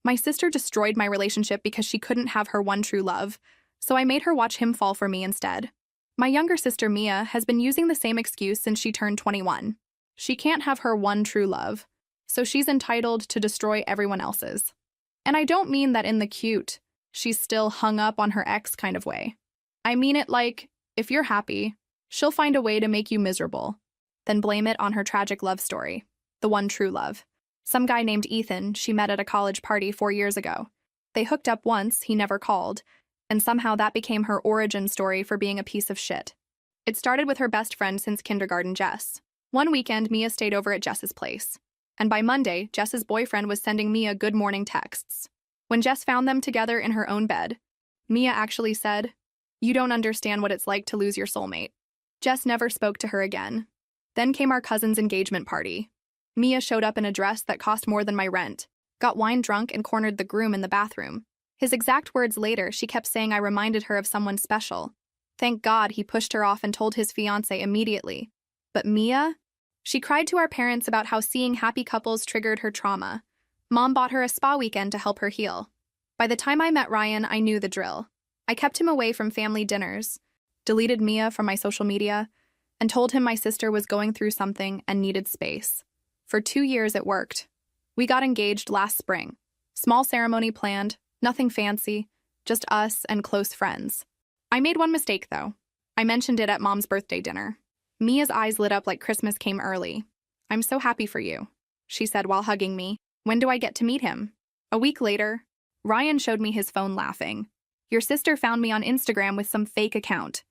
My sister destroyed my relationship because she couldn't have her one true love, so I made her watch him fall for me instead. My younger sister, Mia, has been using the same excuse since she turned 21. She can't have her one true love, so she's entitled to destroy everyone else's. And I don't mean that in the cute, she's still hung up on her ex kind of way. I mean it like, if you're happy, she'll find a way to make you miserable, then blame it on her tragic love story, the one true love. Some guy named Ethan she met at a college party 4 years ago. They hooked up once, he never called, and somehow that became her origin story for being a piece of shit. It started with her best friend since kindergarten, Jess. One weekend, Mia stayed over at Jess's place, and by Monday, Jess's boyfriend was sending Mia good morning texts. When Jess found them together in her own bed, Mia actually said, "You don't understand what it's like to lose your soulmate." Jess never spoke to her again. Then came our cousin's engagement party. Mia showed up in a dress that cost more than my rent, got wine drunk, and cornered the groom in the bathroom. His exact words later, she kept saying I reminded her of someone special. Thank God he pushed her off and told his fiancé immediately. But Mia? She cried to our parents about how seeing happy couples triggered her trauma. Mom bought her a spa weekend to help her heal. By the time I met Ryan, I knew the drill. I kept him away from family dinners, deleted Mia from my social media, and told him my sister was going through something and needed space. For 2 years, it worked. We got engaged last spring. Small ceremony planned, nothing fancy, just us and close friends. I made one mistake, though. I mentioned it at Mom's birthday dinner. Mia's eyes lit up like Christmas came early. "I'm so happy for you," she said while hugging me. "When do I get to meet him?" A week later, Ryan showed me his phone laughing. "Your sister found me on Instagram with some fake account.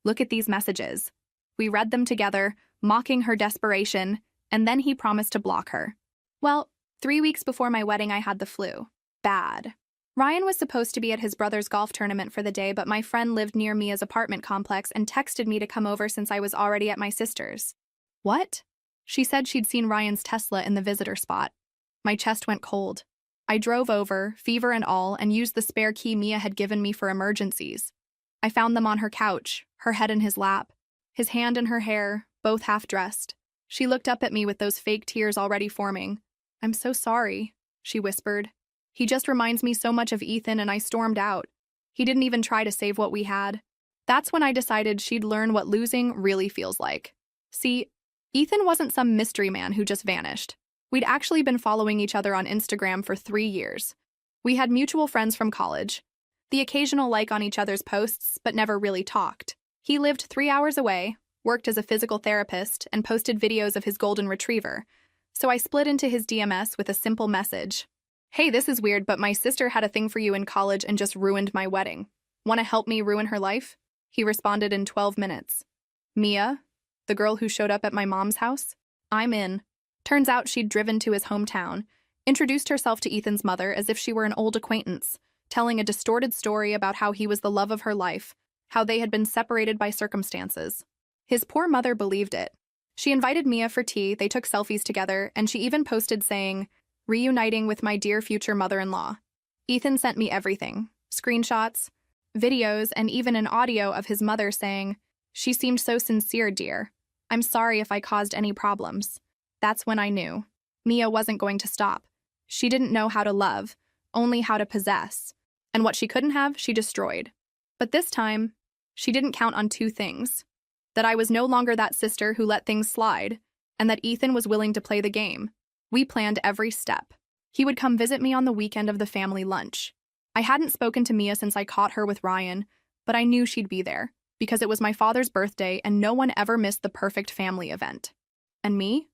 Look at these messages." We read them together, mocking her desperation, and then he promised to block her. Well, 3 weeks before my wedding, I had the flu. Bad. Ryan was supposed to be at his brother's golf tournament for the day, but my friend lived near Mia's apartment complex and texted me to come over since I was already at my sister's. What? She said she'd seen Ryan's Tesla in the visitor spot. My chest went cold. I drove over, fever and all, and used the spare key Mia had given me for emergencies. I found them on her couch, her head in his lap, his hand in her hair, both half-dressed. She looked up at me with those fake tears already forming. "I'm so sorry," she whispered. "He just reminds me so much of Ethan," and I stormed out. He didn't even try to save what we had. That's when I decided she'd learn what losing really feels like. See, Ethan wasn't some mystery man who just vanished. We'd actually been following each other on Instagram for 3 years. We had mutual friends from college. The occasional like on each other's posts, but never really talked. He lived 3 hours away, worked as a physical therapist, and posted videos of his golden retriever. So I split into his DMs with a simple message. "Hey, this is weird, but my sister had a thing for you in college and just ruined my wedding. Want to help me ruin her life?" He responded in 12 minutes. "Mia, the girl who showed up at my mom's house? I'm in." Turns out she'd driven to his hometown, introduced herself to Ethan's mother as if she were an old acquaintance, telling a distorted story about how he was the love of her life, how they had been separated by circumstances. His poor mother believed it. She invited Mia for tea, they took selfies together, and she even posted saying, "Reuniting with my dear future mother-in-law." Ethan sent me everything, screenshots, videos, and even an audio of his mother saying, "She seemed so sincere, dear. I'm sorry if I caused any problems." That's when I knew. Mia wasn't going to stop. She didn't know how to love, only how to possess. And what she couldn't have, she destroyed. But this time, she didn't count on 2 things. That I was no longer that sister who let things slide, and that Ethan was willing to play the game. We planned every step. He would come visit me on the weekend of the family lunch. I hadn't spoken to Mia since I caught her with Ryan, but I knew she'd be there, because it was my father's birthday and no one ever missed the perfect family event. And me?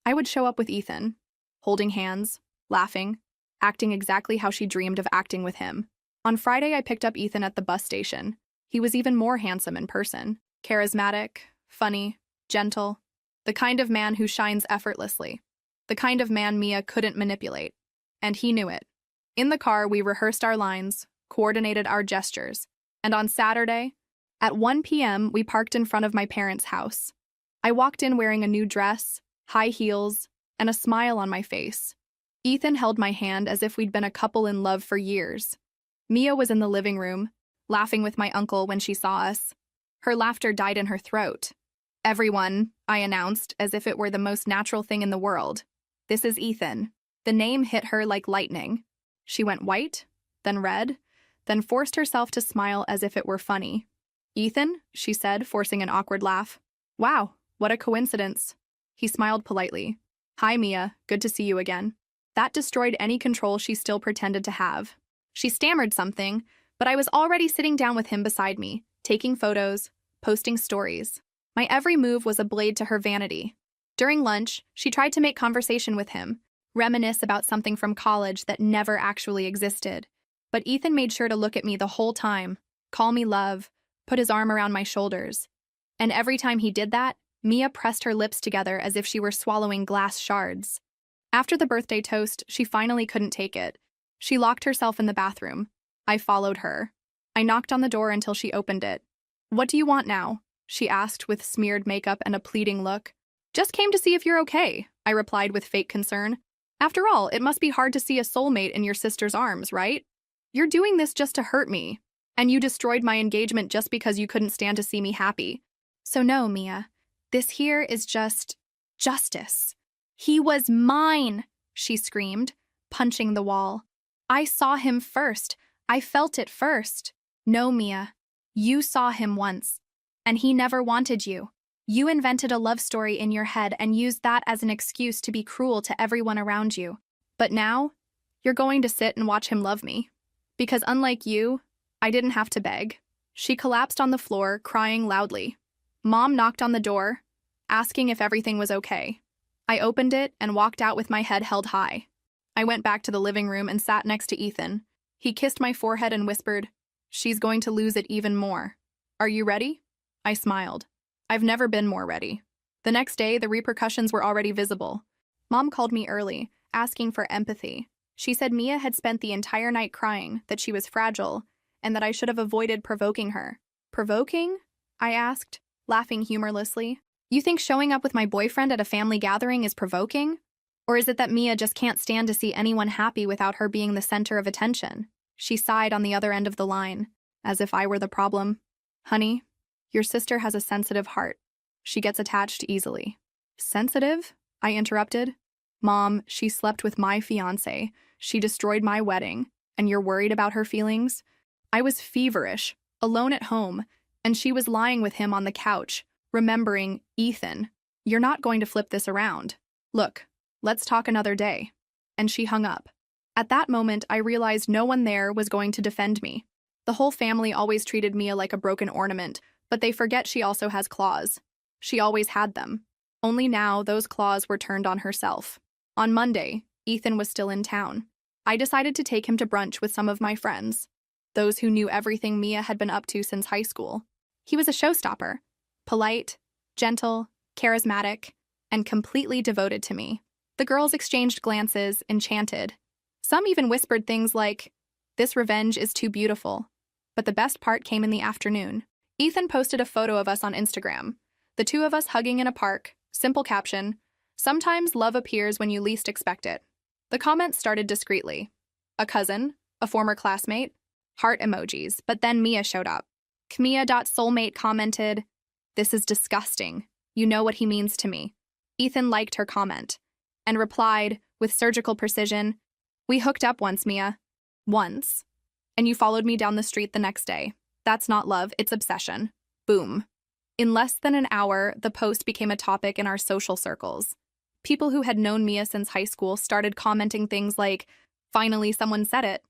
I would show up with Ethan, holding hands, laughing, acting exactly how she dreamed of acting with him. On Friday, I picked up Ethan at the bus station. He was even more handsome in person. Charismatic, funny, gentle. The kind of man who shines effortlessly. The kind of man Mia couldn't manipulate. And he knew it. In the car, we rehearsed our lines, coordinated our gestures. And on Saturday, at 1 p.m., we parked in front of my parents' house. I walked in wearing a new dress, high heels, and a smile on my face. Ethan held my hand as if we'd been a couple in love for years. Mia was in the living room, laughing with my uncle when she saw us. Her laughter died in her throat. "Everyone," I announced, as if it were the most natural thing in the world. "This is Ethan." The name hit her like lightning. She went white, then red, then forced herself to smile as if it were funny. "Ethan," she said, forcing an awkward laugh. "Wow, what a coincidence." He smiled politely. "Hi, Mia, good to see you again." That destroyed any control she still pretended to have. She stammered something, but I was already sitting down with him beside me, taking photos, posting stories. My every move was a blade to her vanity. During lunch, she tried to make conversation with him, reminisce about something from college that never actually existed. But Ethan made sure to look at me the whole time, call me love, put his arm around my shoulders. And every time he did that, Mia pressed her lips together as if she were swallowing glass shards. After the birthday toast, she finally couldn't take it. She locked herself in the bathroom. I followed her. I knocked on the door until she opened it. "What do you want now?" she asked with smeared makeup and a pleading look. "Just came to see if you're okay," I replied with fake concern. "After all, it must be hard to see a soulmate in your sister's arms, right? You're doing this just to hurt me. And you destroyed my engagement just because you couldn't stand to see me happy. So no, Mia. This here is just justice. He was mine," she screamed, punching the wall. "I saw him first. I felt it first." "No, Mia. You saw him once. And he never wanted you. You invented a love story in your head and used that as an excuse to be cruel to everyone around you. But now, you're going to sit and watch him love me. Because unlike you, I didn't have to beg." She collapsed on the floor, crying loudly. Mom knocked on the door, asking if everything was okay. I opened it and walked out with my head held high. I went back to the living room and sat next to Ethan. He kissed my forehead and whispered, "She's going to lose it even more. Are you ready?" I smiled. I've never been more ready. The next day, the repercussions were already visible. Mom called me early, asking for empathy. She said Mia had spent the entire night crying, that she was fragile, and that I should have avoided provoking her. "Provoking?" I asked, laughing humorlessly. "You think showing up with my boyfriend at a family gathering is provoking? Or is it that Mia just can't stand to see anyone happy without her being the center of attention?" She sighed on the other end of the line, as if I were the problem. "Honey, your sister has a sensitive heart. She gets attached easily." "Sensitive?" I interrupted. "Mom, she slept with my fiancé. She destroyed my wedding. And you're worried about her feelings?" I was feverish, alone at home, and she was lying with him on the couch, remembering Ethan. "You're not going to flip this around. Look, let's talk another day." And she hung up. At that moment, I realized no one there was going to defend me. The whole family always treated Mia like a broken ornament, but they forget she also has claws. She always had them. Only now, those claws were turned on herself. On Monday, Ethan was still in town. I decided to take him to brunch with some of my friends, those who knew everything Mia had been up to since high school. He was a showstopper, polite, gentle, charismatic, and completely devoted to me. The girls exchanged glances, enchanted. Some even whispered things like, "This revenge is too beautiful." But the best part came in the afternoon. Ethan posted a photo of us on Instagram, the two of us hugging in a park, simple caption, "Sometimes love appears when you least expect it." The comments started discreetly. A cousin, a former classmate, heart emojis, but then Mia showed up. Kmia.soulmate commented, "This is disgusting. You know what he means to me." Ethan liked her comment and replied, with surgical precision, "We hooked up once, Mia. Once. And you followed me down the street the next day. That's not love, it's obsession." Boom. In less than an hour, the post became a topic in our social circles. People who had known Mia since high school started commenting things like, "Finally, someone said it."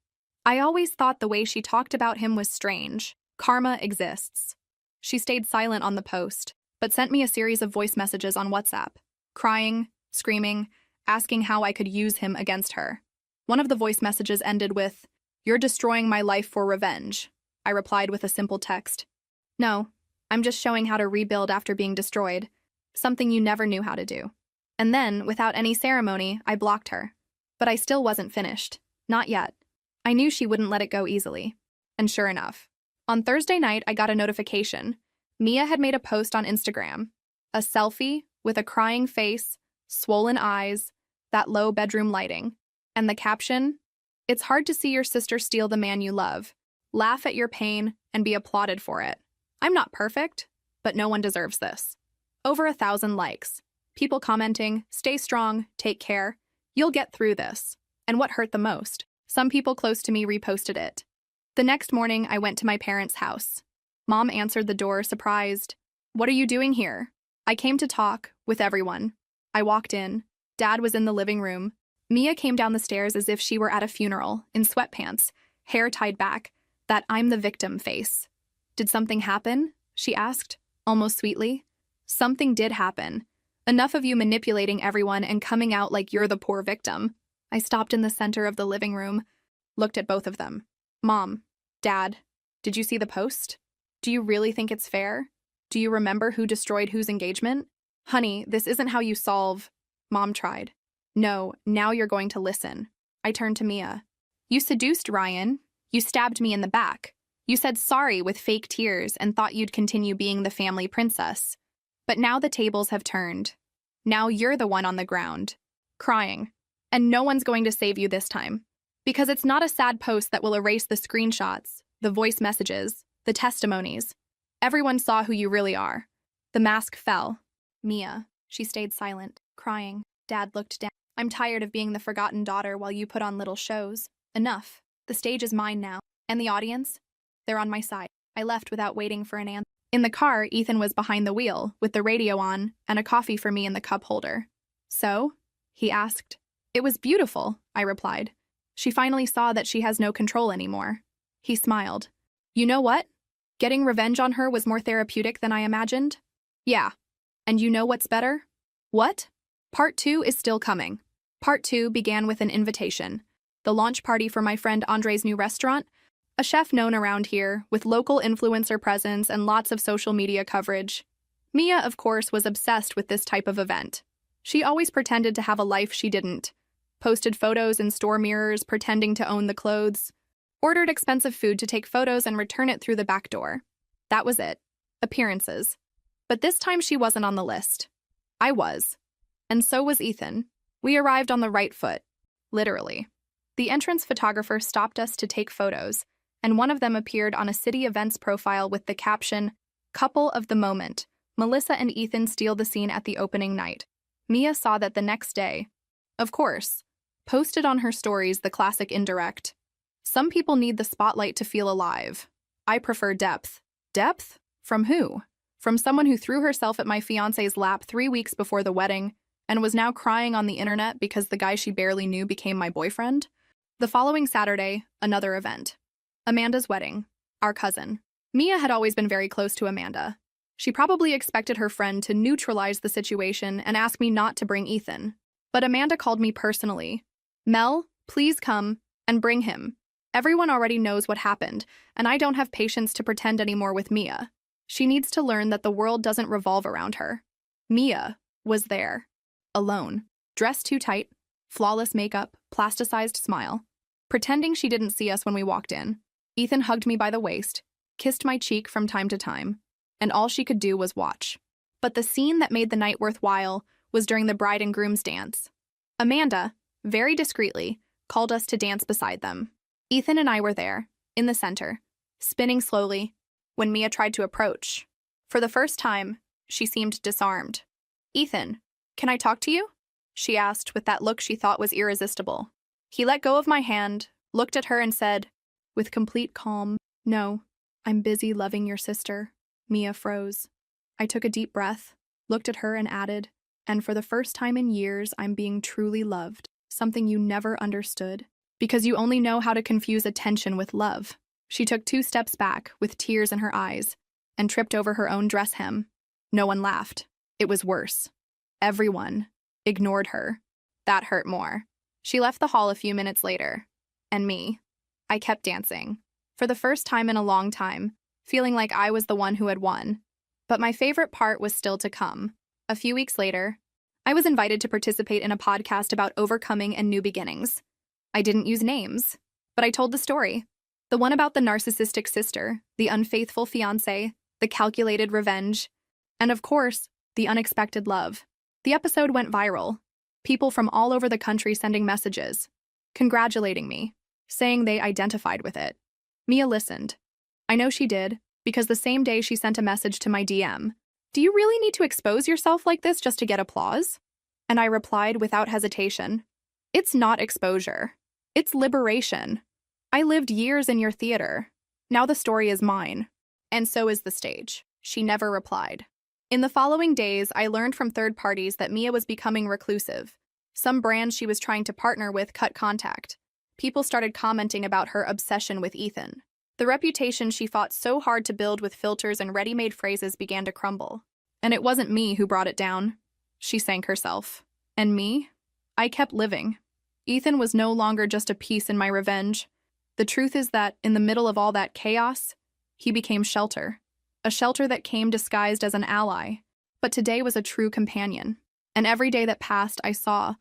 I always thought the way she talked about him was strange. Karma exists. She stayed silent on the post, but sent me a series of voice messages on WhatsApp, crying, screaming, asking how I could use him against her. One of the voice messages ended with, "You're destroying my life for revenge." I replied with a simple text, "No, I'm just showing how to rebuild after being destroyed, something you never knew how to do." And then, without any ceremony, I blocked her. But I still wasn't finished. Not yet. I knew she wouldn't let it go easily. And sure enough, on Thursday night, I got a notification. Mia had made a post on Instagram. A selfie with a crying face, swollen eyes, that low bedroom lighting. And the caption, "It's hard to see your sister steal the man you love. Laugh at your pain and be applauded for it." I'm not perfect, but no one deserves this. Over 1,000 likes. People commenting, "Stay strong, take care. You'll get through this." And what hurt the most? Some people close to me reposted it. The next morning, I went to my parents' house. Mom answered the door, surprised. "What are you doing here?" "I came to talk with everyone." I walked in. Dad was in the living room. Mia came down the stairs as if she were at a funeral, in sweatpants, hair tied back, that "I'm the victim" face. "Did something happen?" she asked, almost sweetly. "Something did happen. Enough of you manipulating everyone and coming out like you're the poor victim." I stopped in the center of the living room, looked at both of them. "Mom, Dad, did you see the post? Do you really think it's fair? Do you remember who destroyed whose engagement?" "Honey, this isn't how you solve..." Mom tried. "No, now you're going to listen." I turned to Mia. "You seduced Ryan. You stabbed me in the back. You said sorry with fake tears and thought you'd continue being the family princess. But now the tables have turned. Now you're the one on the ground, crying. And no one's going to save you this time. Because it's not a sad post that will erase the screenshots, the voice messages, the testimonies. Everyone saw who you really are." The mask fell. Mia, she stayed silent, crying. Dad looked down. "I'm tired of being the forgotten daughter while you put on little shows. Enough. The stage is mine now. And the audience? They're on my side." I left without waiting for an answer. In the car, Ethan was behind the wheel, with the radio on and a coffee for me in the cup holder. "So?" he asked. "It was beautiful," I replied. "She finally saw that she has no control anymore." He smiled. "You know what? Getting revenge on her was more therapeutic than I imagined." "Yeah. And you know what's better?" "What?" "Part 2 is still coming." Part 2 began with an invitation. The launch party for my friend Andre's new restaurant, a chef known around here, with local influencer presence and lots of social media coverage. Mia, of course, was obsessed with this type of event. She always pretended to have a life she didn't. Posted photos in store mirrors, pretending to own the clothes. Ordered expensive food to take photos and return it through the back door. That was it. Appearances. But this time she wasn't on the list. I was. And so was Ethan. We arrived on the right foot. Literally. The entrance photographer stopped us to take photos, and one of them appeared on a city events profile with the caption, "Couple of the moment. Melissa and Ethan steal the scene at the opening night." Mia saw that the next day. Of course. Posted on her stories the classic indirect. Some people need the spotlight to feel alive. I prefer depth. Depth? From who? From someone who threw herself at my fiancé's lap 3 weeks before the wedding and was now crying on the internet because the guy she barely knew became my boyfriend? The following Saturday, another event. Amanda's wedding. Our cousin. Mia had always been very close to Amanda. She probably expected her friend to neutralize the situation and ask me not to bring Ethan. But Amanda called me personally. "Mel, please come and bring him. Everyone already knows what happened, and I don't have patience to pretend anymore with Mia. She needs to learn that the world doesn't revolve around her." Mia was there. Alone. Dressed too tight. Flawless makeup. Plasticized smile. Pretending she didn't see us when we walked in. Ethan hugged me by the waist, kissed my cheek from time to time, and all she could do was watch. But the scene that made the night worthwhile was during the bride and groom's dance. Amanda, very discreetly, called us to dance beside them. Ethan and I were there, in the center, spinning slowly, when Mia tried to approach. For the first time, she seemed disarmed. "Ethan, can I talk to you?" she asked with that look she thought was irresistible. He let go of my hand, looked at her and said, with complete calm, "No, I'm busy loving your sister." Mia froze. I took a deep breath, looked at her and added, "And for the first time in years, I'm being truly loved, something you never understood, because you only know how to confuse attention with love." She took 2 steps back, with tears in her eyes, and tripped over her own dress hem. No one laughed. It was worse. Everyone ignored her. That hurt more. She left the hall a few minutes later. And me. I kept dancing. For the first time in a long time, feeling like I was the one who had won. But my favorite part was still to come. A few weeks later, I was invited to participate in a podcast about overcoming and new beginnings. I didn't use names, but I told the story. The one about the narcissistic sister, the unfaithful fiancé, the calculated revenge, and of course, the unexpected love. The episode went viral. People from all over the country sending messages, congratulating me, saying they identified with it. Mia listened. I know she did, because the same day she sent a message to my DM. "Do you really need to expose yourself like this just to get applause?" And I replied without hesitation, "It's not exposure. It's liberation. I lived years in your theater. Now the story is mine. And so is the stage. She never replied. In the following days, I learned from third parties that Mia was becoming reclusive. Some brands she was trying to partner with cut contact. People started commenting about her obsession with Ethan. The reputation she fought so hard to build with filters and ready-made phrases began to crumble. And it wasn't me who brought it down. She sank herself. And me? I kept living. Ethan was no longer just a piece in my revenge. The truth is that, in the middle of all that chaos, he became shelter. A shelter that came disguised as an ally. But today was a true companion. And every day that passed, I saw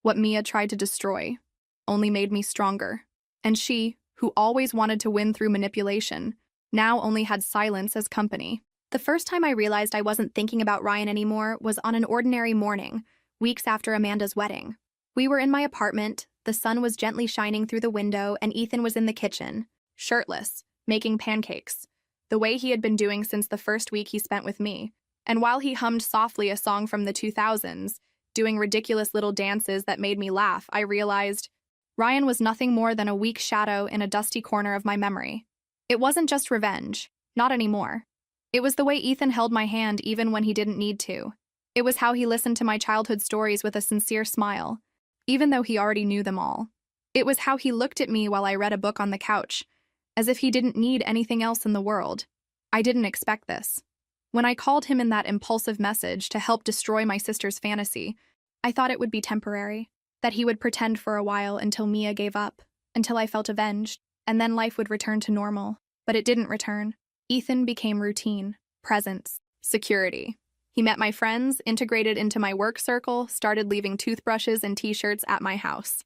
what Mia tried to destroy only made me stronger. And she, who always wanted to win through manipulation, now only had silence as company. The first time I realized I wasn't thinking about Ryan anymore was on an ordinary morning, weeks after Amanda's wedding. We were in my apartment, the sun was gently shining through the window, and Ethan was in the kitchen, shirtless, making pancakes, the way he had been doing since the first week he spent with me. And while he hummed softly a song from the 2000s, doing ridiculous little dances that made me laugh, I realized Ryan was nothing more than a weak shadow in a dusty corner of my memory. It wasn't just revenge, not anymore. It was the way Ethan held my hand even when he didn't need to. It was how he listened to my childhood stories with a sincere smile, even though he already knew them all. It was how he looked at me while I read a book on the couch, as if he didn't need anything else in the world. I didn't expect this. When I called him in that impulsive message to help destroy my sister's fantasy, I thought it would be temporary, that he would pretend for a while until Mia gave up, until I felt avenged, and then life would return to normal. But it didn't return. Ethan became routine, presence, security. He met my friends, integrated into my work circle, started leaving toothbrushes and t-shirts at my house.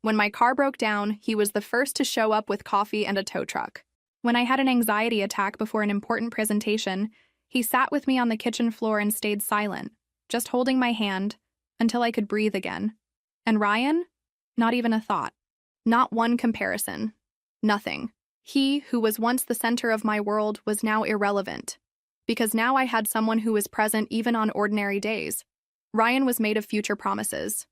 When my car broke down, he was the first to show up with coffee and a tow truck. When I had an anxiety attack before an important presentation, he sat with me on the kitchen floor and stayed silent, just holding my hand until I could breathe again. And Ryan? Not even a thought. Not one comparison. Nothing. He, who was once the center of my world, was now irrelevant. Because now I had someone who was present even on ordinary days. Ryan was made of future promises.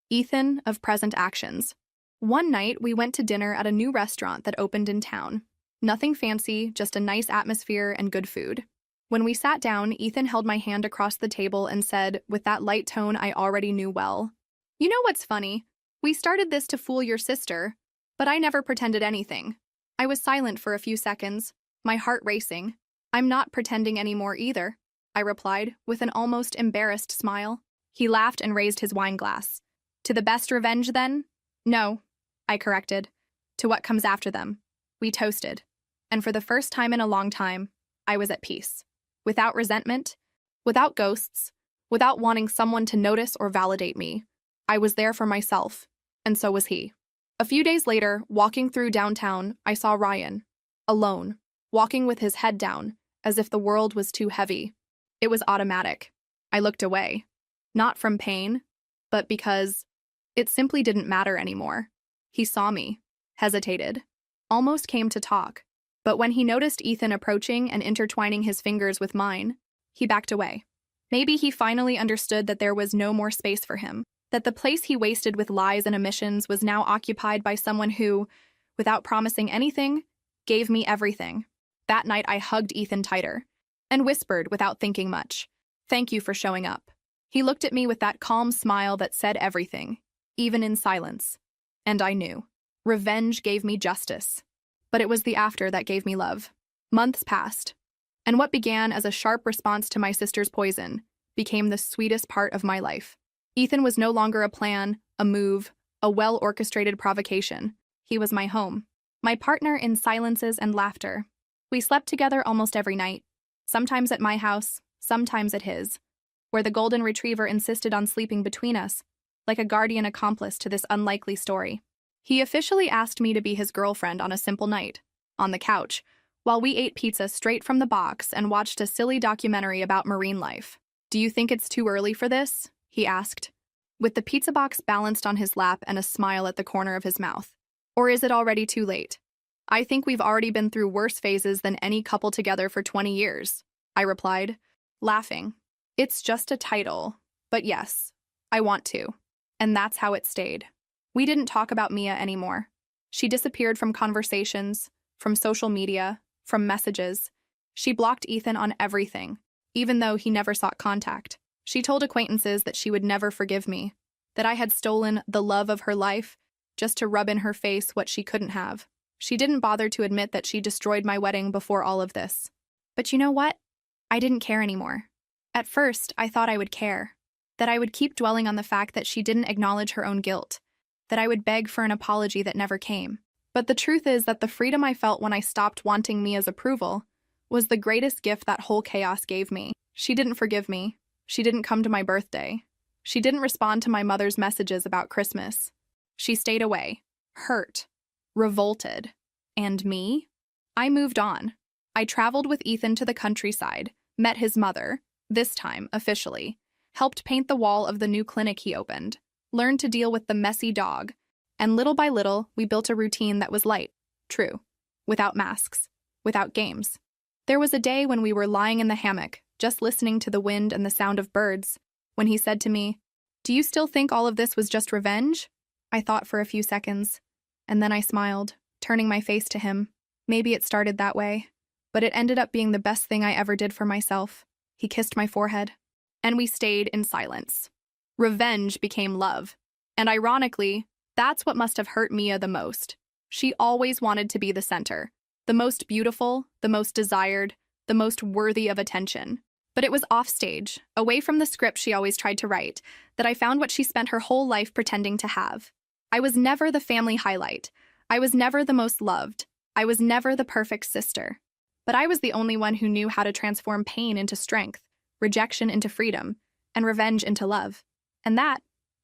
Ethan, of present actions. One night, we went to dinner at a new restaurant that opened in town. Nothing fancy, just a nice atmosphere and good food. When we sat down, Ethan held my hand across the table and said, with that light tone I already knew well, "You know what's funny? We started this to fool your sister, but I never pretended anything." I was silent for a few seconds, my heart racing. "I'm not pretending anymore either," I replied, with an almost embarrassed smile. He laughed and raised his wine glass. "To the best revenge, then?" "No," I corrected. "To what comes after them." We toasted. And for the first time in a long time, I was at peace. Without resentment, without ghosts, without wanting someone to notice or validate me. I was there for myself, and so was he. A few days later, walking through downtown, I saw Ryan, alone, walking with his head down, as if the world was too heavy. It was automatic. I looked away. Not from pain, but because it simply didn't matter anymore. He saw me, hesitated, almost came to talk. But when he noticed Ethan approaching and intertwining his fingers with mine, he backed away. Maybe he finally understood that there was no more space for him, that the place he wasted with lies and omissions was now occupied by someone who, without promising anything, gave me everything. That night I hugged Ethan tighter and whispered without thinking much, "Thank you for showing up." He looked at me with that calm smile that said everything, even in silence. And I knew. Revenge gave me justice. But it was the after that gave me love. Months passed, and what began as a sharp response to my sister's poison became the sweetest part of my life. Ethan was no longer a plan, a move, a well-orchestrated provocation. He was my home, my partner in silences and laughter. We slept together almost every night, sometimes at my house, sometimes at his, where the golden retriever insisted on sleeping between us, like a guardian accomplice to this unlikely story. He officially asked me to be his girlfriend on a simple night, on the couch, while we ate pizza straight from the box and watched a silly documentary about marine life. "Do you think it's too early for this?" he asked, with the pizza box balanced on his lap and a smile at the corner of his mouth. "Or is it already too late?" "I think we've already been through worse phases than any couple together for 20 years, I replied, laughing. "It's just a title, but yes, I want to." And that's how it stayed. We didn't talk about Mia anymore. She disappeared from conversations, from social media, from messages. She blocked Ethan on everything, even though he never sought contact. She told acquaintances that she would never forgive me, that I had stolen the love of her life just to rub in her face what she couldn't have. She didn't bother to admit that she destroyed my wedding before all of this. But you know what? I didn't care anymore. At first, I thought I would care, that I would keep dwelling on the fact that she didn't acknowledge her own guilt, that I would beg for an apology that never came. But the truth is that the freedom I felt when I stopped wanting Mia's approval was the greatest gift that whole chaos gave me. She didn't forgive me. She didn't come to my birthday. She didn't respond to my mother's messages about Christmas. She stayed away, hurt, revolted. And me? I moved on. I traveled with Ethan to the countryside, met his mother, this time officially, helped paint the wall of the new clinic he opened, learned to deal with the messy dog, and little by little, we built a routine that was light, true, without masks, without games. There was a day when we were lying in the hammock, just listening to the wind and the sound of birds, when he said to me, "Do you still think all of this was just revenge?" I thought for a few seconds, and then I smiled, turning my face to him. Maybe it started that way, but it ended up being the best thing I ever did for myself. He kissed my forehead, and we stayed in silence. Revenge became love, and ironically, that's what must have hurt Mia the most. She always wanted to be the center, the most beautiful, the most desired, the most worthy of attention. But it was offstage, away from the script she always tried to write, that I found what she spent her whole life pretending to have. I was never the family highlight. I was never the most loved. I was never the perfect sister. But I was the only one who knew how to transform pain into strength, rejection into freedom, and revenge into love. And that,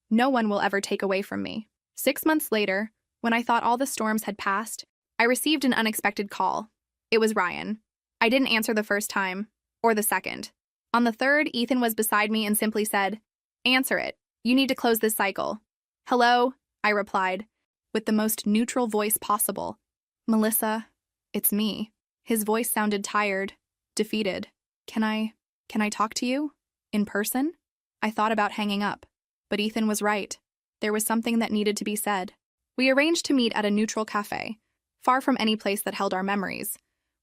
no one will ever take away from me. 6 months later, when I thought all the storms had passed, I received an unexpected call. It was Ryan. I didn't answer the first time, or the second. On the third, Ethan was beside me and simply said, "Answer it. You need to close this cycle." "Hello," I replied, with the most neutral voice possible. "Melissa, it's me." His voice sounded tired, defeated. Can I talk to you? In person?" I thought about hanging up, but Ethan was right. There was something that needed to be said. We arranged to meet at a neutral cafe, far from any place that held our memories.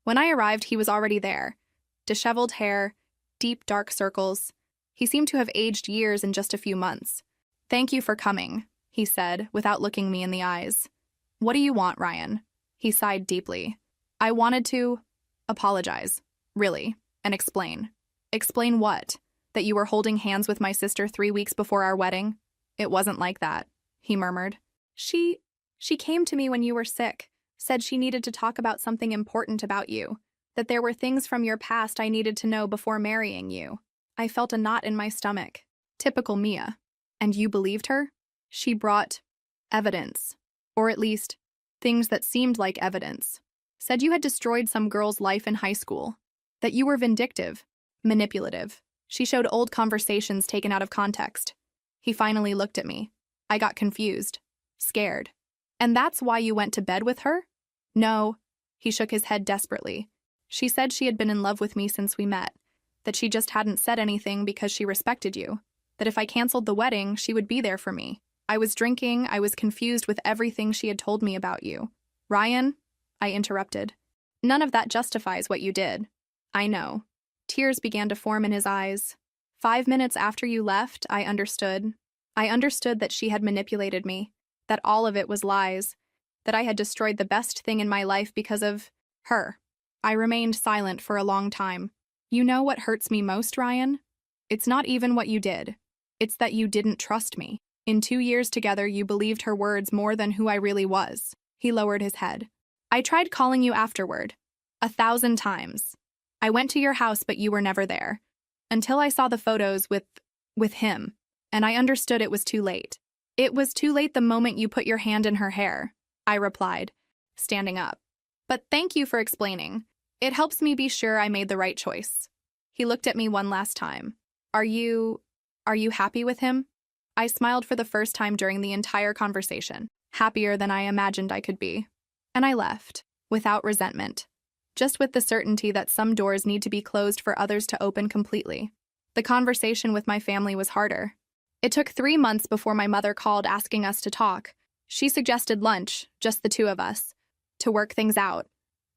When I arrived, he was already there. Disheveled hair, deep dark circles. He seemed to have aged years in just a few months. "Thank you for coming," he said, without looking me in the eyes. "What do you want, Ryan?" He sighed deeply. I wanted to apologize, really, and explain. Explain what? That you were holding hands with my sister 3 weeks before our wedding? "It wasn't like that," he murmured. She came to me when you were sick, said she needed to talk about something important about you, that there were things from your past I needed to know before marrying you." I felt a knot in my stomach. Typical Mia. "And you believed her?" "She brought evidence, or at least things that seemed like evidence. Said you had destroyed some girl's life in high school, that you were vindictive, manipulative. She showed old conversations taken out of context." He finally looked at me. I got confused, scared. "And that's why you went to bed with her?" "No." He shook his head desperately. "She said she had been in love with me since we met, that she just hadn't said anything because she respected you, that if I canceled the wedding, she would be there for me. I was drinking, I was confused with everything she had told me about you." "Ryan," I interrupted, "none of that justifies what you did." "I know." Tears began to form in his eyes. 5 minutes after you left, I understood. I understood that she had manipulated me, that all of it was lies, that I had destroyed the best thing in my life because of her. I remained silent for a long time. You know what hurts me most, Ryan? It's not even what you did. It's that you didn't trust me. In 2 years together, you believed her words more than who I really was. He lowered his head. I tried calling you afterward. 1,000 times. I went to your house, but you were never there. Until I saw the photos with him, and I understood it was too late. It was too late the moment you put your hand in her hair, I replied, standing up. But thank you for explaining. It helps me be sure I made the right choice. He looked at me one last time. Are you happy with him? I smiled for the first time during the entire conversation, happier than I imagined I could be. And I left, without resentment, just with the certainty that some doors need to be closed for others to open completely. The conversation with my family was harder. It took 3 months before my mother called asking us to talk. She suggested lunch, just the two of us, to work things out.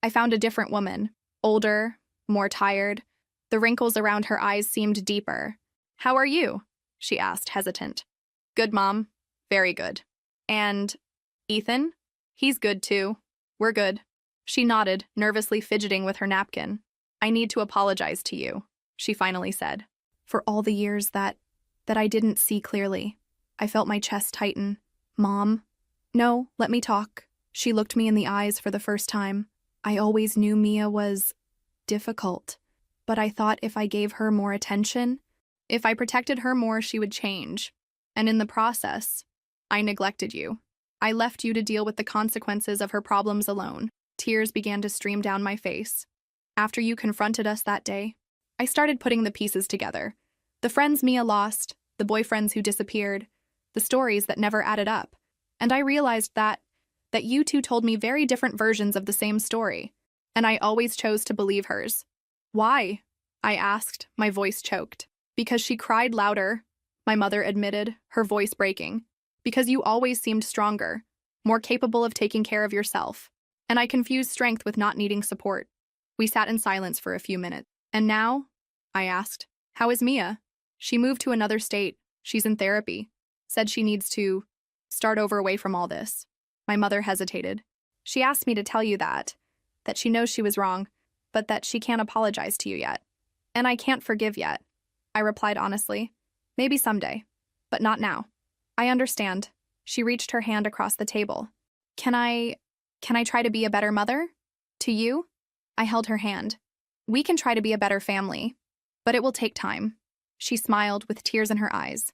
I found a different woman, older, more tired. The wrinkles around her eyes seemed deeper. "How are you?" she asked, hesitant. "Good, Mom. Very good." "And Ethan?" "He's good, too. We're good." She nodded, nervously fidgeting with her napkin. "I need to apologize to you," she finally said, "for all the years that I didn't see clearly." I felt my chest tighten. "Mom?" "No, let me talk." She looked me in the eyes for the first time. "I always knew Mia was difficult, but I thought if I gave her more attention, if I protected her more, she would change. And in the process, I neglected you. I left you to deal with the consequences of her problems alone." Tears began to stream down my face. "After you confronted us that day, I started putting the pieces together. The friends Mia lost, the boyfriends who disappeared, the stories that never added up. And I realized that you two told me very different versions of the same story, and I always chose to believe hers." "Why?" I asked, my voice choked. "Because she cried louder," my mother admitted, her voice breaking. "Because you always seemed stronger, more capable of taking care of yourself. And I confused strength with not needing support." We sat in silence for a few minutes. "And now?" I asked. "How is Mia?" "She moved to another state. She's in therapy. Said she needs to start over away from all this." My mother hesitated. "She asked me to tell you that she knows she was wrong, but that she can't apologize to you yet. And I can't forgive yet." I replied honestly. "Maybe someday, but not now." "I understand." She reached her hand across the table. Can I try to be a better mother? To you?" I held her hand. "We can try to be a better family, but it will take time." She smiled with tears in her eyes.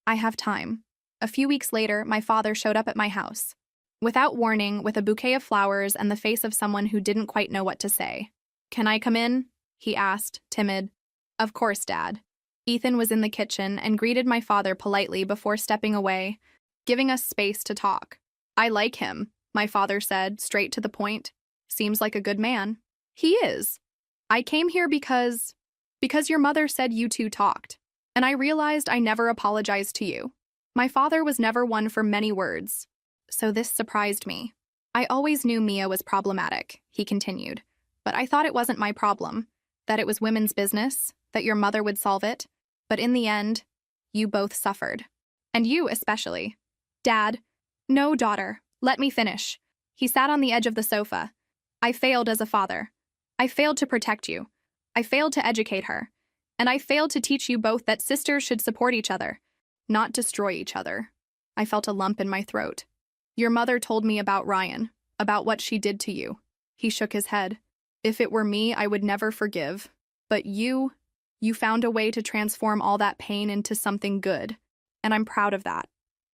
"I have time." A few weeks later, my father showed up at my house. Without warning, with a bouquet of flowers and the face of someone who didn't quite know what to say. "Can I come in?" he asked, timid. "Of course, Dad." Ethan was in the kitchen and greeted my father politely before stepping away, giving us space to talk. "I like him," my father said, straight to the point. "Seems like a good man." "He is. I came here because your mother said you two talked, and I realized I never apologized to you. My father was never one for many words, so this surprised me. I always knew Mia was problematic," he continued, "but I thought it wasn't my problem, that it was women's business, that your mother would solve it. But in the end, you both suffered. And you especially." "Dad." "No, daughter. Let me finish." He sat on the edge of the sofa. "I failed as a father. I failed to protect you. I failed to educate her. And I failed to teach you both that sisters should support each other, not destroy each other." I felt a lump in my throat. "Your mother told me about Ryan, about what she did to you." He shook his head. "If it were me, I would never forgive. But you found a way to transform all that pain into something good. And I'm proud of that.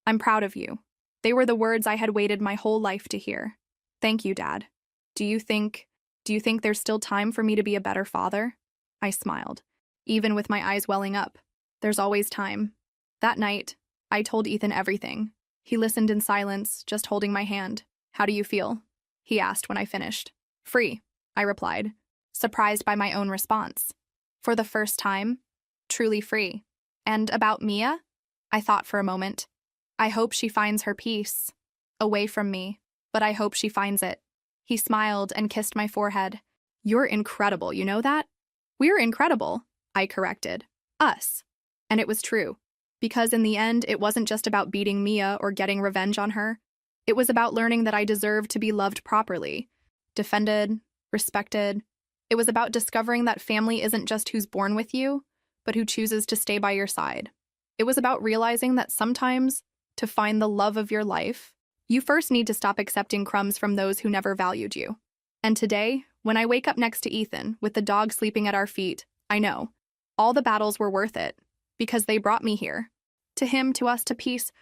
I'm proud of you." They were the words I had waited my whole life to hear. "Thank you, Dad. Do you think there's still time for me to be a better father?" I smiled, even with my eyes welling up. "There's always time." That night, I told Ethan everything. He listened in silence, just holding my hand. "How do you feel?" he asked when I finished. "Free," I replied, surprised by my own response. For the first time, truly free. "And about Mia?" I thought for a moment. "I hope she finds her peace. Away from me, but I hope she finds it." He smiled and kissed my forehead. "You're incredible, you know that?" "We're incredible," I corrected. "Us." And it was true. Because in the end, it wasn't just about beating Mia or getting revenge on her. It was about learning that I deserved to be loved properly, defended, respected. It was about discovering that family isn't just who's born with you, but who chooses to stay by your side. It was about realizing that sometimes, to find the love of your life, you first need to stop accepting crumbs from those who never valued you. And today, when I wake up next to Ethan, with the dog sleeping at our feet, I know all the battles were worth it, because they brought me here. To him, to us, to peace,